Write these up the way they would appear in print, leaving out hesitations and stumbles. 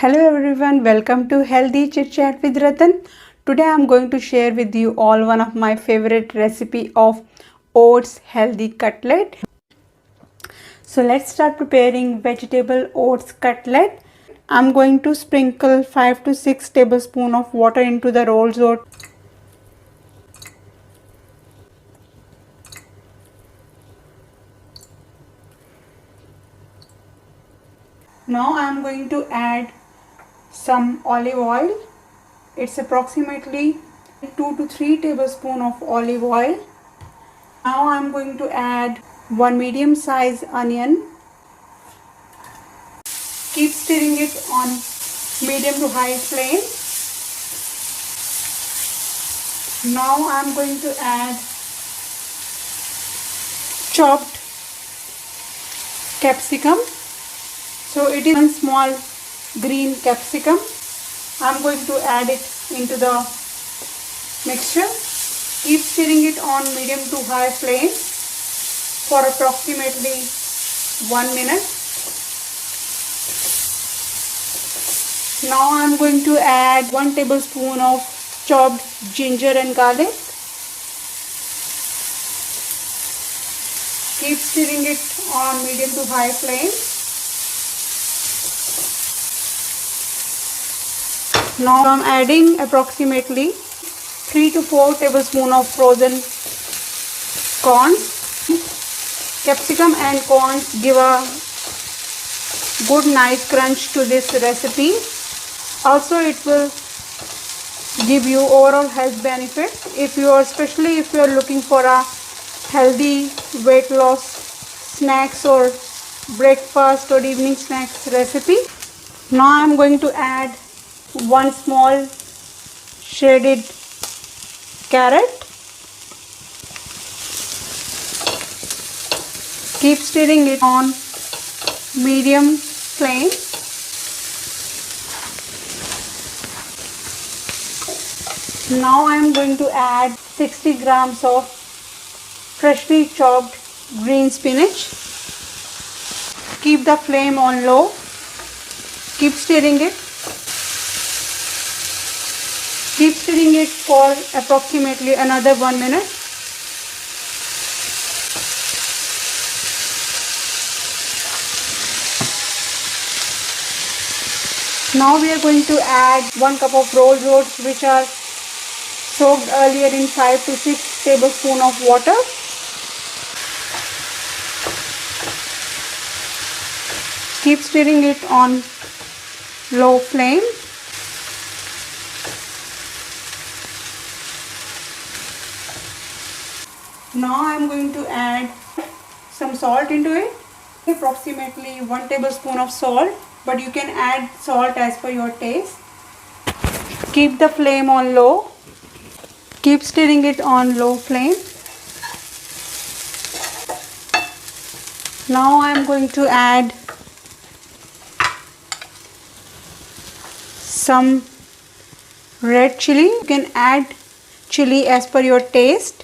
Hello everyone, welcome to Healthy Chit Chat with Ratan. Today I am going to share with you all one of my favorite recipe of oats healthy cutlet. So let's start preparing vegetable oats cutlet. I am going to sprinkle 5 to 6 tablespoons of water into the rolls oat. Now I am going to add some olive oil. It's approximately 2 to 3 tablespoons of olive oil. Now I am going to add one medium size onion. Keep stirring it on medium to high flame. Now I am going to add chopped capsicum. So it is one small green capsicum. I am going to add it into the mixture. Keep stirring it on medium to high flame for approximately 1 minute. Now I am going to add 1 tablespoon of chopped ginger and garlic. Keep stirring it on medium to high flame. Now I am adding approximately 3 to 4 tablespoons of frozen corn. Capsicum and corns give a good nice crunch to this recipe. Also it will give you overall health benefits especially if you are looking for a healthy weight loss snacks or breakfast or evening snacks recipe. Now I am going to add one small shredded carrot. Keep stirring it on medium flame. Now I am going to add 60 grams of freshly chopped green spinach. Keep the flame on low. Keep stirring it. Keep stirring it for approximately another 1 minute. Now we are going to add 1 cup of rolled oats which are soaked earlier in 5 to 6 tablespoons of water. Keep stirring it on low flame. Now I am going to add some salt into it. Approximately 1 tablespoon of salt, but you can add salt as per your taste. Keep the flame on low. Keep stirring it on low flame. Now I am going to add some red chili. You can add chili as per your taste.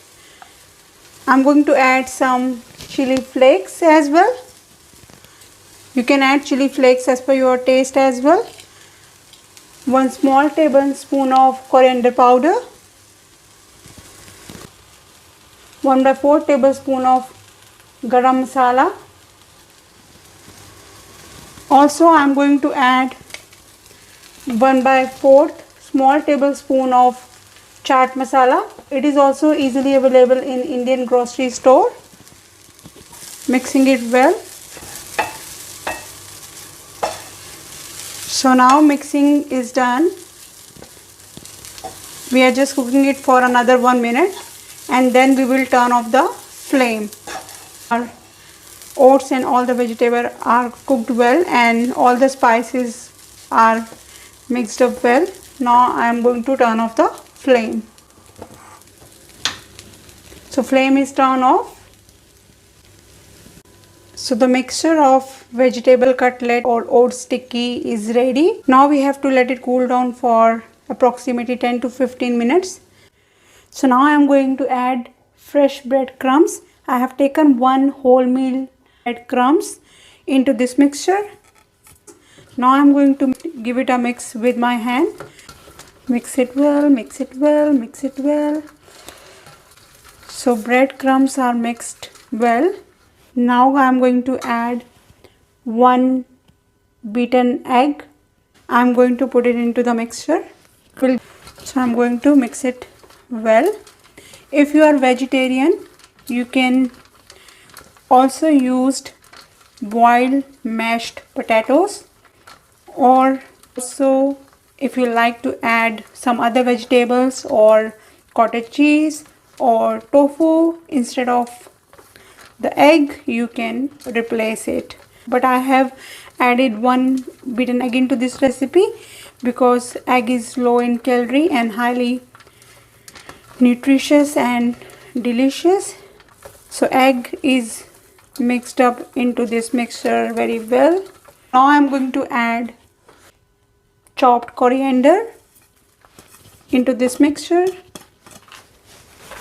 I am going to add some chili flakes as well. You can add chili flakes as per your taste as well. 1 small tablespoon of coriander powder. 1/4 tablespoon of garam masala. Also I am going to add 1/4 small tablespoon of chaat masala. It is also easily available in Indian grocery store. Mixing it well. So now mixing is done. We are just cooking it for another 1 minute and then we will turn off the flame. Our oats and all the vegetables are cooked well and all the spices are mixed up well. Now I am going to turn off the flame. So flame is turned off. So the mixture of vegetable cutlet or oats sticky is ready. Now we have to let it cool down for approximately 10 to 15 minutes. So now I am going to add fresh bread crumbs. I have taken 1 wholemeal bread crumbs into this mixture. Now I'm going to give it a mix with my hand. Mix it well, mix it well, mix it well. So breadcrumbs are mixed well. Now I'm going to add 1 beaten egg. I'm going to put it into the mixture. So I'm going to mix it well. If you are vegetarian, you can also use boiled mashed potatoes, or also if you like to add some other vegetables or cottage cheese or tofu instead of the egg, you can replace it. But I have added 1 beaten egg into this recipe because egg is low in calorie and highly nutritious and delicious. So egg is mixed up into this mixture very well. Now I am going to add chopped coriander into this mixture,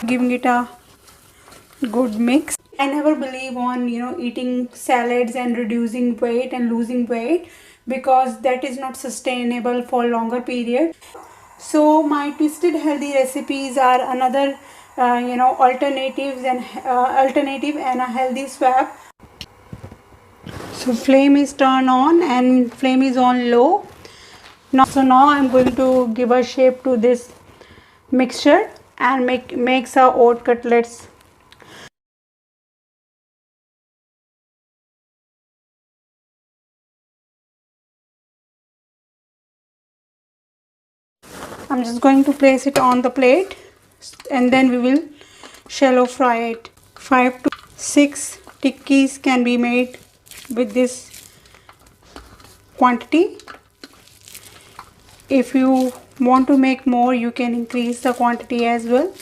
giving it a good mix. I never believe on eating salads and reducing weight and losing weight, because that is not sustainable for longer period. So my twisted healthy recipes are another alternative and a healthy swap. So flame is turned on and flame is on low. Now I'm going to give a shape to this mixture and make some oat cutlets. I'm just going to place it on the plate and then we will shallow fry it. 5 to 6 tikkis can be made with this quantity. If you want to make more, you can increase the quantity as well.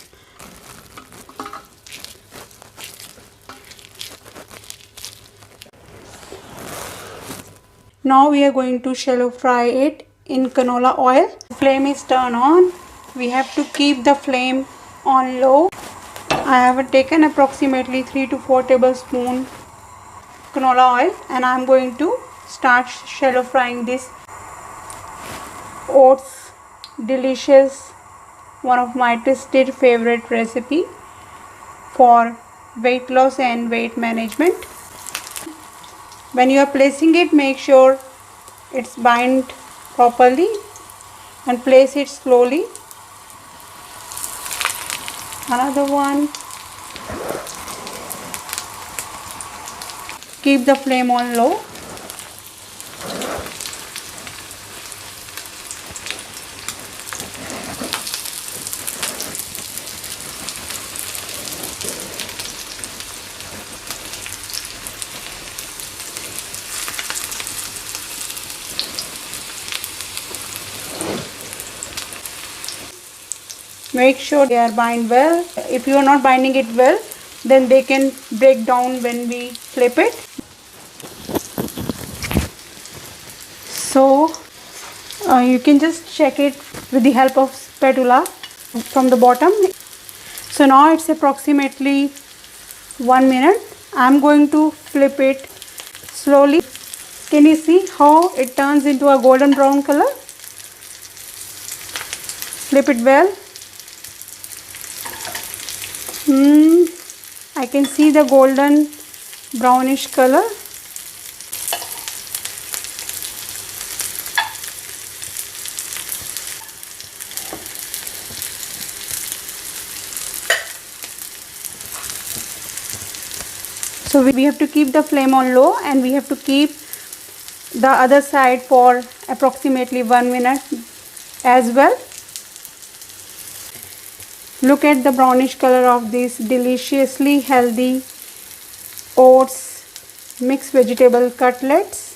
Now we are going to shallow fry it in canola oil. Flame is turned on. We have to keep the flame on low. I have taken approximately 3 to 4 tablespoons canola oil and I am going to start shallow frying this oats delicious, one of my twisted favorite recipe for weight loss and weight management. When you are placing it, make sure it's bind properly and place it slowly. Another one. Keep the flame on low. Make sure they are bind well. If you are not binding it well, then they can break down when we flip it. So you can just check it with the help of spatula from the bottom. So now it's approximately 1 minute. I'm going to flip it slowly. Can you see how it turns into a golden brown color? Flip it well. I can see the golden brownish color. So we have to keep the flame on low and we have to keep the other side for approximately 1 minute as well. Look at the brownish color of these deliciously healthy oats mixed vegetable cutlets.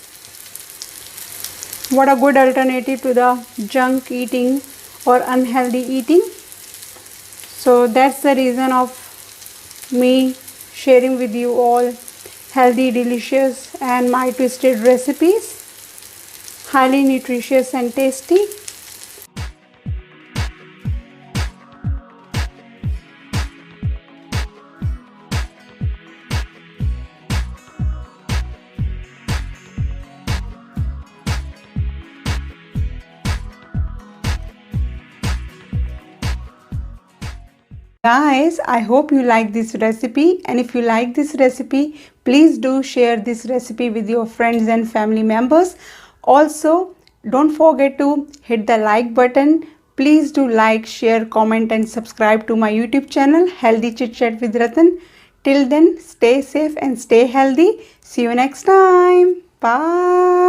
What a good alternative to the junk eating or unhealthy eating. So that's the reason of me sharing with you all healthy, delicious and my twisted recipes. Highly nutritious and tasty. Guys, I hope you like this recipe, and if you like this recipe, please do share this recipe with your friends and family members. Also, don't forget to hit the like button. Please do like, share, comment and subscribe to my YouTube channel Healthy Chit Chat with Ratan. Till then, stay safe and stay healthy. See you next time. Bye.